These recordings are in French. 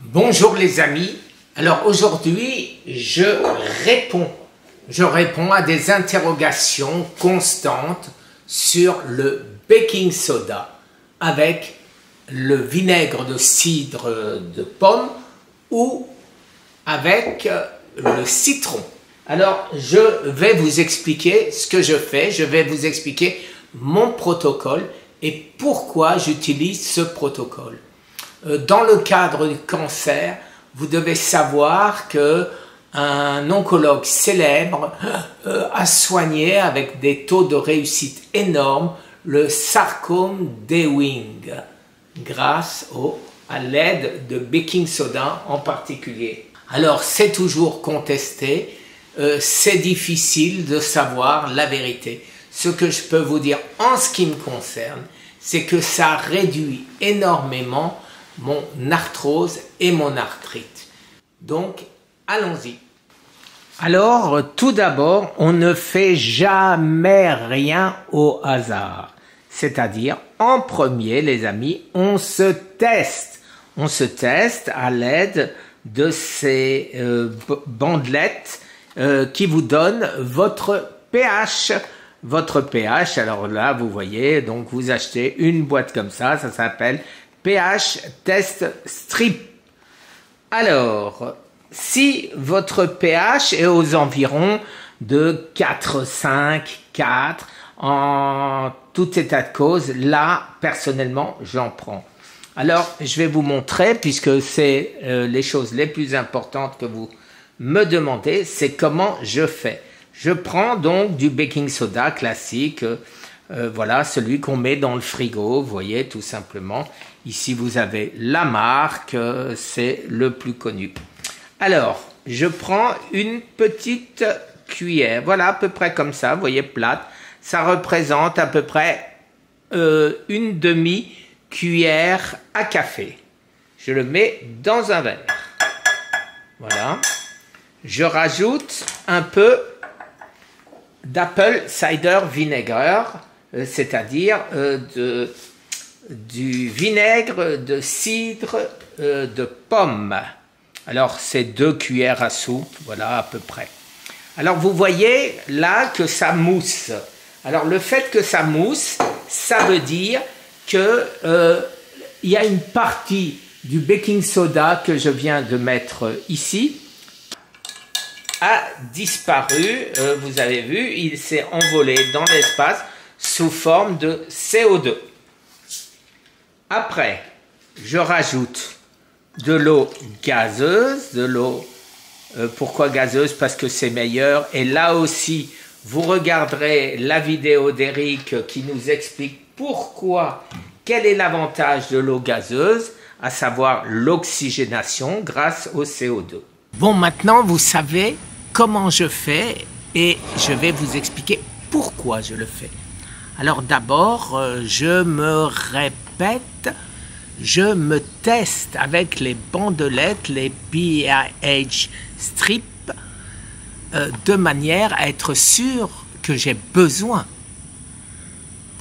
Bonjour les amis, alors aujourd'hui je réponds à des interrogations constantes sur le baking soda avec le vinaigre de cidre de pomme ou avec le citron. Alors je vais vous expliquer ce que je fais, je vais vous expliquer mon protocole et pourquoi j'utilise ce protocole. Dans le cadre du cancer, vous devez savoir qu'un oncologue célèbre a soigné avec des taux de réussite énormes le sarcome d'Ewing grâce à l'aide de baking soda en particulier. Alors c'est toujours contesté, c'est difficile de savoir la vérité. Ce que je peux vous dire en ce qui me concerne, c'est que ça réduit énormément mon arthrose et mon arthrite. Donc, allons-y. Alors, tout d'abord, on ne fait jamais rien au hasard. C'est-à-dire, en premier, les amis, on se teste. On se teste à l'aide de ces bandelettes qui vous donnent votre pH. Votre pH, alors là, vous voyez, donc vous achetez une boîte comme ça s'appelle pH Test Strip. Alors, si votre pH est aux environs de 4, 5, 4, en tout état de cause, là, personnellement, j'en prends. Alors, je vais vous montrer, puisque c'est les choses les plus importantes que vous me demandez, c'est comment je fais. Je prends donc du baking soda classique, voilà, celui qu'on met dans le frigo, vous voyez, tout simplement. Ici, vous avez la marque, c'est le plus connu. Alors, je prends une petite cuillère, voilà, à peu près comme ça, vous voyez, plate. Ça représente à peu près une demi-cuillère à café. Je le mets dans un verre. Voilà. Je rajoute un peu d'apple cider vinegar, c'est-à-dire du vinaigre de cidre de pomme. Alors, c'est 2 cuillères à soupe, voilà à peu près. Alors, vous voyez là que ça mousse. Alors, le fait que ça mousse, ça veut dire que il y a une partie du baking soda que je viens de mettre ici a disparu, vous avez vu, il s'est envolé dans l'espace sous forme de CO2. Après, je rajoute de l'eau gazeuse, pourquoi gazeuse? Parce que c'est meilleur, et là aussi, vous regarderez la vidéo d'Eric qui nous explique quel est l'avantage de l'eau gazeuse, à savoir l'oxygénation grâce au CO2. Bon, maintenant, vous savez comment je fais et je vais vous expliquer pourquoi je le fais. Alors d'abord, je me répète, je me teste avec les bandelettes, les pH strips, de manière à être sûr que j'ai besoin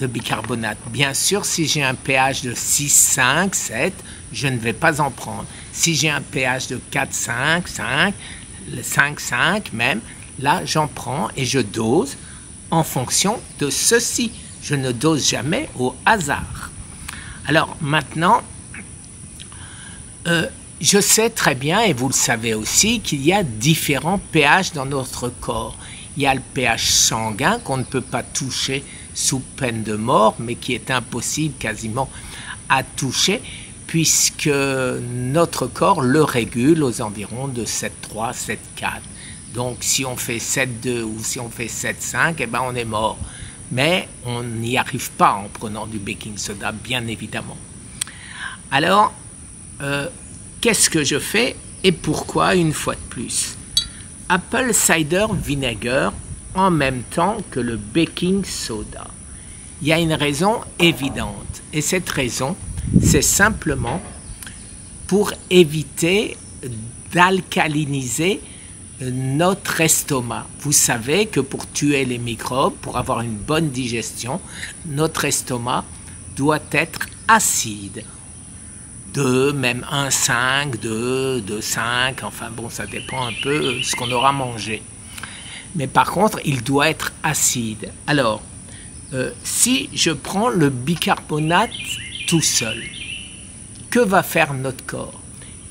de bicarbonate. Bien sûr, si j'ai un pH de 6, 5, 7, je ne vais pas en prendre. Si j'ai un pH de 4, 5, 5, 5 même, là j'en prends et je dose en fonction de ceci. Je ne dose jamais au hasard. Alors maintenant, je sais très bien, et vous le savez aussi, qu'il y a différents pH dans notre corps. Il y a le pH sanguin qu'on ne peut pas toucher sous peine de mort, mais qui est impossible quasiment à toucher, puisque notre corps le régule aux environs de 7,3, 7,4. Donc si on fait 7,2 ou si on fait 7,5, eh ben on est mort. Mais on n'y arrive pas en prenant du baking soda, bien évidemment. Alors, qu'est-ce que je fais et pourquoi une fois de plus? Apple cider vinegar en même temps que le baking soda. Il y a une raison évidente, et cette raison, c'est simplement pour éviter d'alcaliniser notre estomac. Vous savez que pour tuer les microbes, pour avoir une bonne digestion, notre estomac doit être acide. 2, même 1,5, 2, 2,5, enfin bon, ça dépend un peu de ce qu'on aura mangé. Mais par contre, il doit être acide. Alors, si je prends le bicarbonate tout seul, que va faire notre corps?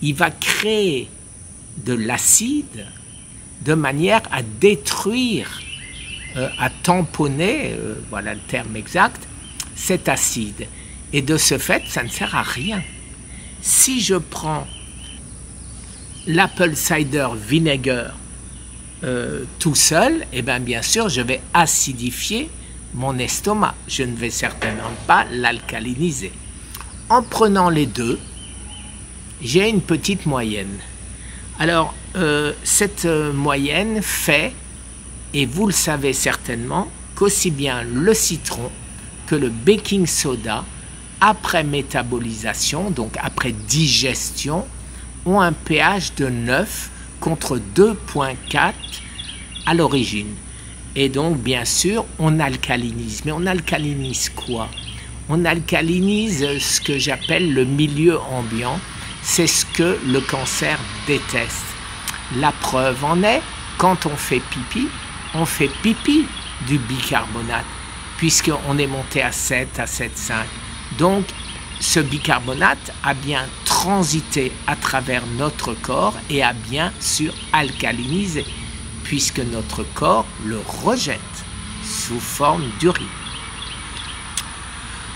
Il va créer de l'acide de manière à détruire, à tamponner, voilà le terme exact, cet acide. Et de ce fait, ça ne sert à rien. Si je prends l'apple cider vinegar tout seul, eh bien sûr, je vais acidifier mon estomac. Je ne vais certainement pas l'alcaliniser. En prenant les deux, j'ai une petite moyenne. Alors, cette moyenne fait, et vous le savez certainement, qu'aussi bien le citron que le baking soda, après métabolisation, donc après digestion, ont un pH de 9 contre 2,4 à l'origine. Et donc, bien sûr, on alcalinise. Mais on alcalinise quoi? On alcalinise ce que j'appelle le milieu ambiant. C'est ce que le cancer déteste. La preuve en est, quand on fait pipi du bicarbonate, puisqu'on est monté à 7, à 7,5. Donc, ce bicarbonate a bien transité à travers notre corps et a bien sûr alcalinisé, puisque notre corps le rejette sous forme d'urine.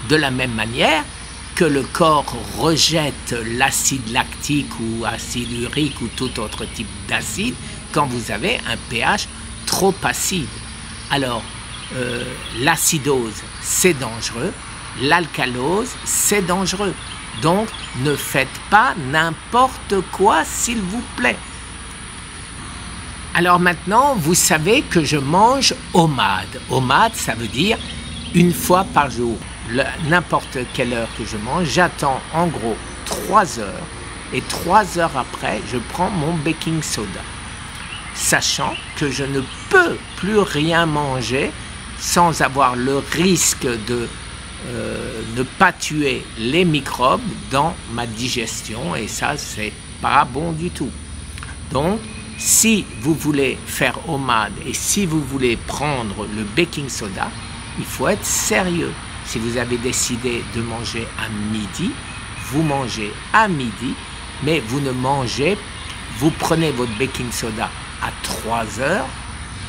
De la même manière que le corps rejette l'acide lactique ou acide urique ou tout autre type d'acide quand vous avez un pH trop acide. Alors, l'acidose, c'est dangereux. L'alcalose, c'est dangereux. Donc, ne faites pas n'importe quoi, s'il vous plaît. Alors maintenant, vous savez que je mange OMAD. OMAD, ça veut dire une fois par jour. N'importe quelle heure que je mange, j'attends en gros 3 heures. Et 3 heures après, je prends mon baking soda. Sachant que je ne peux plus rien manger sans avoir le risque de ne pas tuer les microbes dans ma digestion, et ça, c'est pas bon du tout. Donc, si vous voulez faire OMAD et si vous voulez prendre le baking soda, il faut être sérieux. Si vous avez décidé de manger à midi, vous mangez à midi, mais vous ne mangez, vous prenez votre baking soda à 3 heures,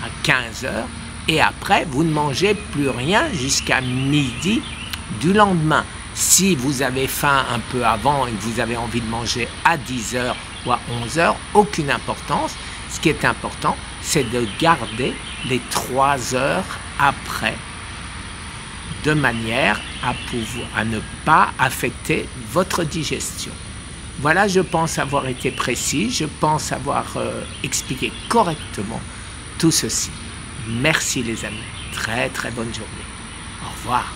à 15 heures, et après, vous ne mangez plus rien jusqu'à midi du lendemain. Si vous avez faim un peu avant et que vous avez envie de manger à 10 heures ou à 11 heures, aucune importance. Ce qui est important, c'est de garder les 3 heures après, de manière à ne pas affecter votre digestion. Voilà, je pense avoir été précis, je pense avoir expliqué correctement tout ceci. Merci les amis, très très bonne journée. Au revoir.